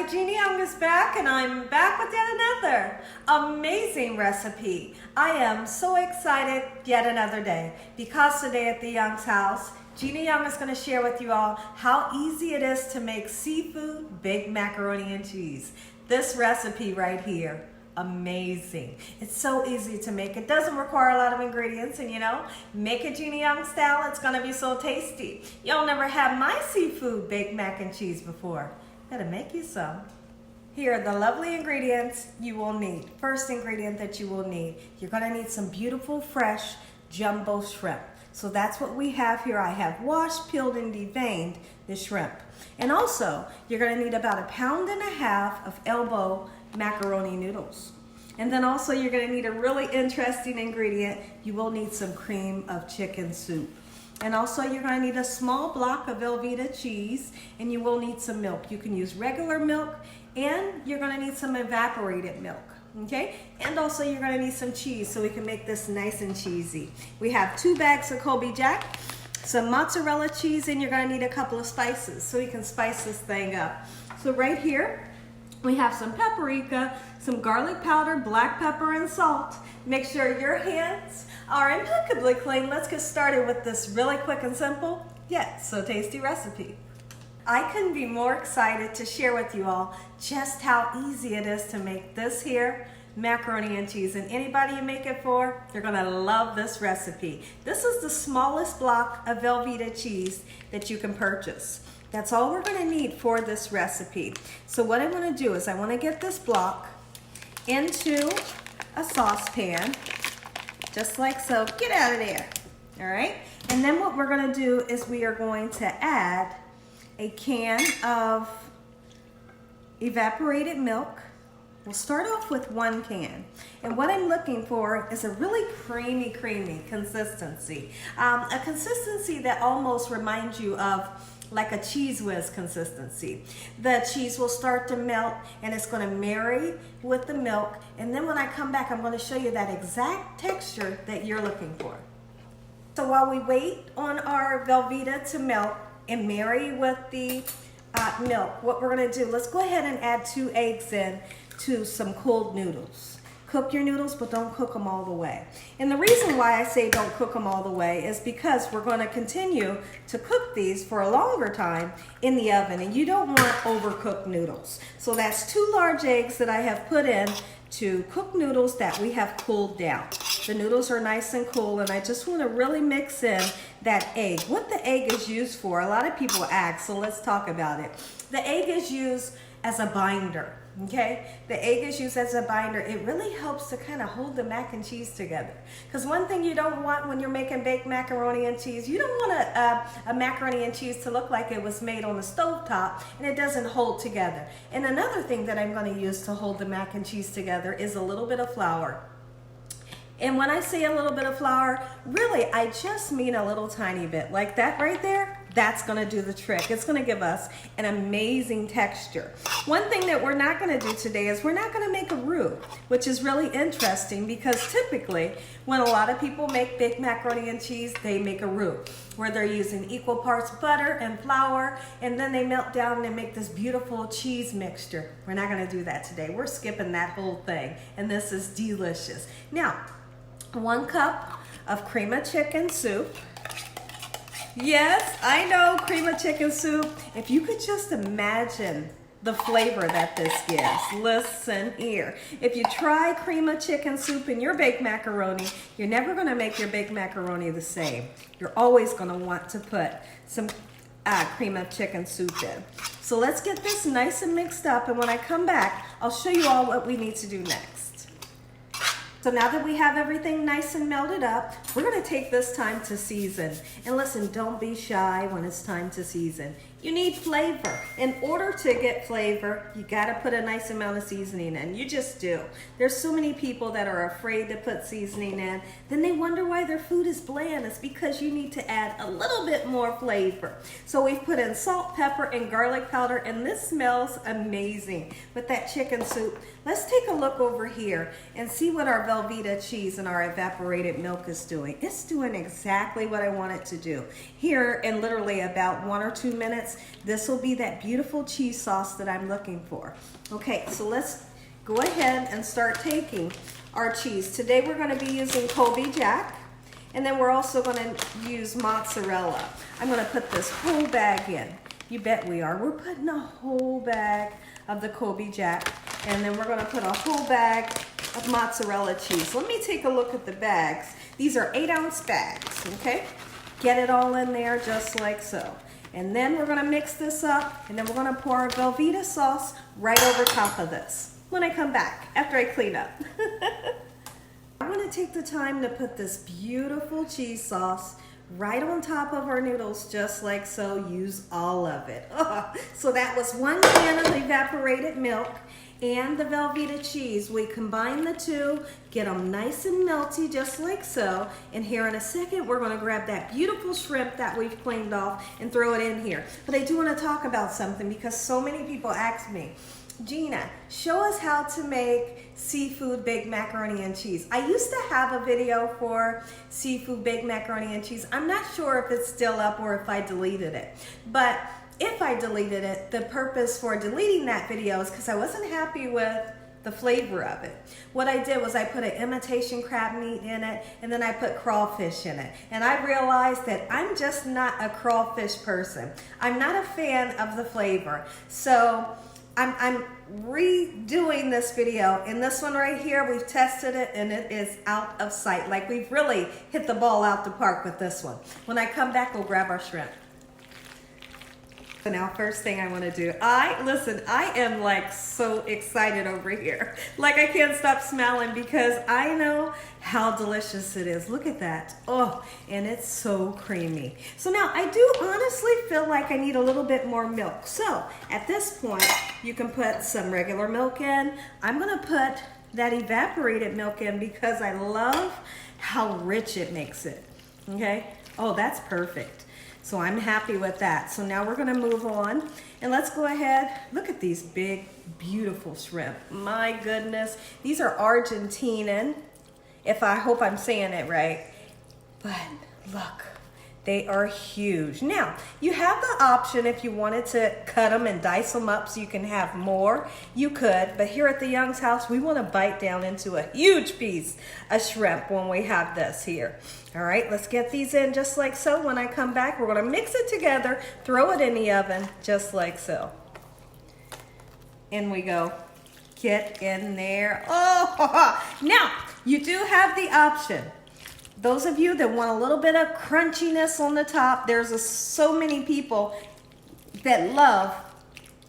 everybody, Gina Young is back, and I'm back with yet another amazing recipe. I am so excited yet another day because today at the Young's house, Gina Young is going to share with you all how easy it is to make seafood baked macaroni and cheese. This recipe right here, amazing. It's so easy to make. It doesn't require a lot of ingredients, and you know, make it Gina Young style, it's going to be so tasty. Y'all never had my seafood baked mac and cheese before. Gotta make you some. Here are the lovely ingredients you will need. First ingredient that you will need, you're gonna need some beautiful fresh jumbo shrimp. So that's what we have here. I have washed, peeled, and deveined the shrimp. And also, you're gonna need about 1.5 pounds of elbow macaroni noodles. And then also you're gonna need a really interesting ingredient. You will need some cream of chicken soup. And also you're going to need a small block of Velveeta cheese, and you will need some milk. You can use regular milk, and you're going to need some evaporated milk, okay? And also you're going to need some cheese so we can make this nice and cheesy. We have 2 bags of Colby Jack, some mozzarella cheese, and you're going to need a couple of spices so we can spice this thing up. So right here, we have some paprika, some garlic powder, black pepper, and salt. Make sure your hands are impeccably clean. Let's get started with this really quick and simple, yet so tasty recipe. I couldn't be more excited to share with you all just how easy it is to make this here macaroni and cheese. And anybody you make it for, they're gonna love this recipe. This is the smallest block of Velveeta cheese that you can purchase. That's all we're gonna need for this recipe. So what I wanna do is I wanna get this block into a saucepan, just like so. Get out of there, all right? And then what we're gonna do is we are going to add a can of evaporated milk. We'll start off with 1 can. And what I'm looking for is a really creamy consistency. A consistency that almost reminds you of like a Cheese Whiz consistency. The cheese will start to melt and it's gonna marry with the milk. And then when I come back, I'm gonna show you that exact texture that you're looking for. So while we wait on our Velveeta to melt and marry with the milk, what we're gonna do, let's go ahead and add 2 eggs in to some cold noodles. Cook your noodles, but don't cook them all the way. And the reason why I say don't cook them all the way is because we're going to continue to cook these for a longer time in the oven, and you don't want overcooked noodles. So that's 2 large eggs that I have put in to cook noodles that we have cooled down. The noodles are nice and cool, and I just want to really mix in that egg. What the egg is used for, a lot of people ask, so let's talk about it. The egg is used as a binder. Okay, the egg is used as a binder. It really helps to kind of hold the mac and cheese together. Because one thing you don't want when you're making baked macaroni and cheese, you don't want a macaroni and cheese to look like it was made on the stovetop and it doesn't hold together. And another thing that I'm going to use to hold the mac and cheese together is a little bit of flour. And when I say a little bit of flour, really, I just mean a little tiny bit. Like that right there, that's gonna do the trick. It's gonna give us an amazing texture. One thing that we're not gonna do today is we're not gonna make a roux, which is really interesting because typically when a lot of people make baked macaroni and cheese, they make a roux where they're using equal parts butter and flour, and then they melt down and make this beautiful cheese mixture. We're not gonna do that today. We're skipping that whole thing, and this is delicious. Now, 1 cup of cream of chicken soup. Yes, I know, cream of chicken soup. If you could just imagine the flavor that this gives. Listen here. If you try cream of chicken soup in your baked macaroni, you're never gonna make your baked macaroni the same. You're always gonna want to put some cream of chicken soup in. So let's get this nice and mixed up, and when I come back, I'll show you all what we need to do next. So now that we have everything nice and melted up, we're gonna take this time to season. And listen, don't be shy when it's time to season. You need flavor. In order to get flavor, you gotta put a nice amount of seasoning in. You just do. There's so many people that are afraid to put seasoning in. Then they wonder why their food is bland. It's because you need to add a little bit more flavor. So we've put in salt, pepper, and garlic powder, and this smells amazing with that chicken soup. Let's take a look over here and see what our Velveeta cheese and our evaporated milk is doing. It's doing exactly what I want it to do. Here in literally about 1 or 2 minutes, minutes. This will be that beautiful cheese sauce that I'm looking for. Okay, so let's go ahead and start taking our cheese. Today we're going to be using Colby Jack, and then we're also going to use mozzarella. I'm going to put this whole bag in. You bet we are. We're putting a whole bag of the Colby Jack, and then we're going to put a whole bag of mozzarella cheese. Let me take a look at the bags. These are 8-ounce bags, okay? Get it all in there just like so. And then we're going to mix this up, and then we're going to pour our Velveeta sauce right over top of this when I come back after I clean up. I'm going to take the time to put this beautiful cheese sauce right on top of our noodles just like so. Use all of it. So that was 1 can of evaporated milk and the Velveeta cheese. We combine the two, get them nice and melty just like so, and here in a second we're going to grab that beautiful shrimp that we've cleaned off and throw it in here. But I do want to talk about something because so many people ask me, Gina, show us how to make seafood baked macaroni and cheese. I used to have a video for seafood baked macaroni and cheese. I'm not sure if it's still up or if I deleted it, but if I deleted it, the purpose for deleting that video is because I wasn't happy with the flavor of it. What I did was I put an imitation crab meat in it, and then I put crawfish in it. And I realized that I'm just not a crawfish person. I'm not a fan of the flavor. So I'm redoing this video, and this one right here, we've tested it and it is out of sight. Like, we've really hit the ball out the park with this one. When I come back, we'll grab our shrimp. So now, first thing I want to do, listen, I am like so excited over here. Like, I can't stop smiling because I know how delicious it is. Look at that. Oh, and it's so creamy. So now I do honestly feel like I need a little bit more milk. So at this point, you can put some regular milk in. I'm going to put that evaporated milk in because I love how rich it makes it. Okay? Oh, that's perfect. So I'm happy with that. So now we're going to move on, and let's go ahead. Look at these big, beautiful shrimp. My goodness. These are Argentinian, I hope I'm saying it right. But look, they are huge. Now, you have the option if you wanted to cut them and dice them up so you can have more, you could. But here at the Young's house, we want to bite down into a huge piece of shrimp when we have this here. All right, let's get these in just like so. When I come back, we're going to mix it together, throw it in the oven just like so. In we go. Get in there. Oh, now you do have the option. Those of you that want a little bit of crunchiness on the top, there's so many people that love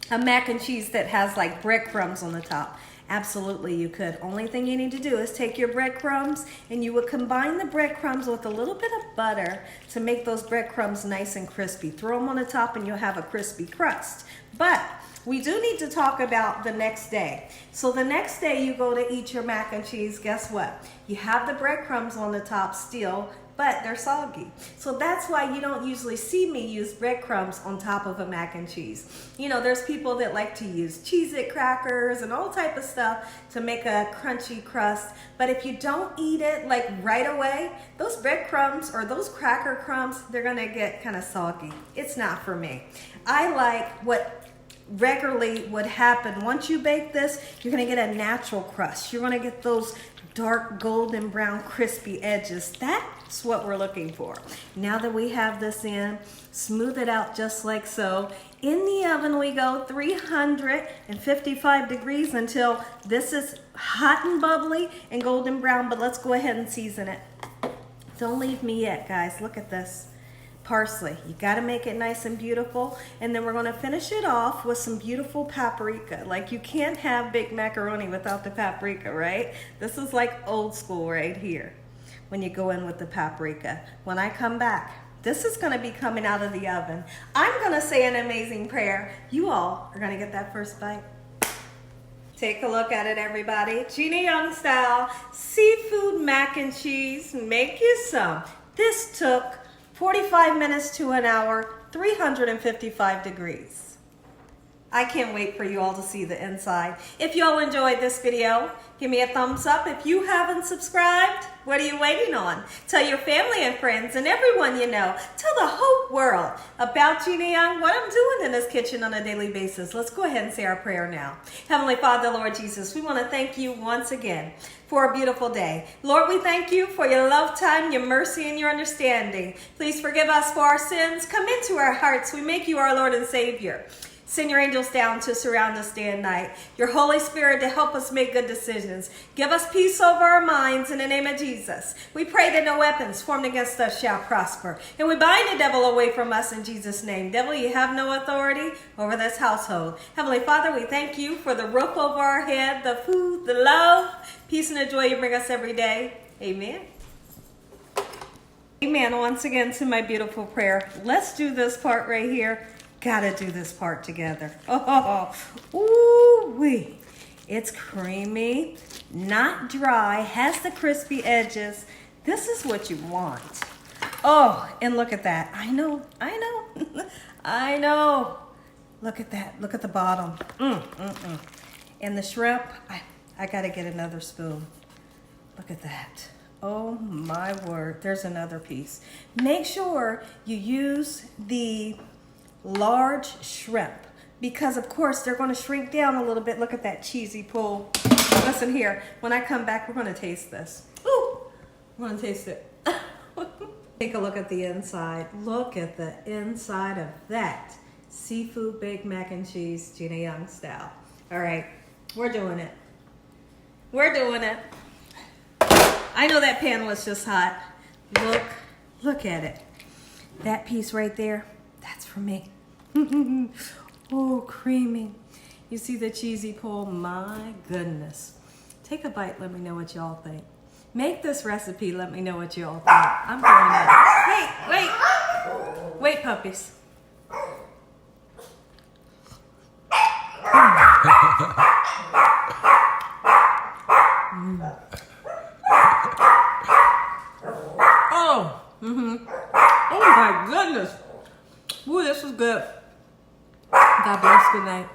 a mac and cheese that has like breadcrumbs on the top. Absolutely, you could. Only thing you need to do is take your breadcrumbs, and you would combine the breadcrumbs with a little bit of butter to make those breadcrumbs nice and crispy. Throw them on the top and you'll have a crispy crust. But we do need to talk about the next day. So the next day you go to eat your mac and cheese, guess what? You have the breadcrumbs on the top still, but they're soggy. So that's why you don't usually see me use breadcrumbs on top of a mac and cheese. You know, there's people that like to use Cheez-It crackers and all type of stuff to make a crunchy crust. But if you don't eat it like right away, those breadcrumbs or those cracker crumbs, they're gonna get kind of soggy. It's not for me. I like what regularly would happen. Once you bake this, you're gonna get a natural crust. You're gonna get those dark golden brown crispy edges. That's what we're looking for. Now that we have this in, smooth it out just like so. In the oven we go, 355 degrees until this is hot and bubbly and golden brown, but let's go ahead and season it. Don't leave me yet, guys. Look at this. Parsley. You got to make it nice and beautiful, and then we're going to finish it off with some beautiful paprika. Like, you can't have baked macaroni without the paprika, right? This is like old school right here when you go in with the paprika. When I come back, this is going to be coming out of the oven. I'm going to say an amazing prayer. You all are going to get that first bite. Take a look at it, everybody. Gina Young Style seafood mac and cheese. Make you some. This took 45 minutes to an hour, 355 degrees. I can't wait for you all to see the inside. If you all enjoyed this video, give me a thumbs up. If you haven't subscribed, what are you waiting on? Tell your family and friends and everyone you know. Tell the whole world about Gina Young, what I'm doing in this kitchen on a daily basis. Let's go ahead and say our prayer now. Heavenly Father, Lord Jesus, we want to thank you once again for a beautiful day. Lord, we thank you for your love time, your mercy, and your understanding. Please forgive us for our sins. Come into our hearts. We make you our Lord and Savior. Send your angels down to surround us day and night. Your Holy Spirit to help us make good decisions. Give us peace over our minds in the name of Jesus. We pray that no weapons formed against us shall prosper. And we bind the devil away from us in Jesus' name. Devil, you have no authority over this household. Heavenly Father, we thank you for the roof over our head, the food, the love, peace, and the joy you bring us every day. Amen. Amen. Once again to my beautiful prayer. Let's do this part right here. Gotta do this part together. Oh, ooh-wee. It's creamy, not dry, has the crispy edges. This is what you want. Oh, and look at that. I know. I know. Look at that. Look at the bottom. And the shrimp, I gotta get another spoon. Look at that. Oh my word. There's another piece. Make sure you use the large shrimp because of course they're going to shrink down a little bit. Look at that cheesy pull. Listen here, when I come back we're going to taste this. Ooh, we're going to taste it. Take a look at the inside. Look at the inside of that seafood baked mac and cheese, Gina Young style. All right, we're doing it. I know that pan was just hot. Look at it. That piece right there, that's for me. Oh, creamy. You see the cheesy pull? My goodness. Take a bite. Let me know what y'all think. Make this recipe. Let me know what y'all think. I'm going to... Wait, puppies. Oh. Oh, my goodness. Ooh, this was good. God bless. Good night.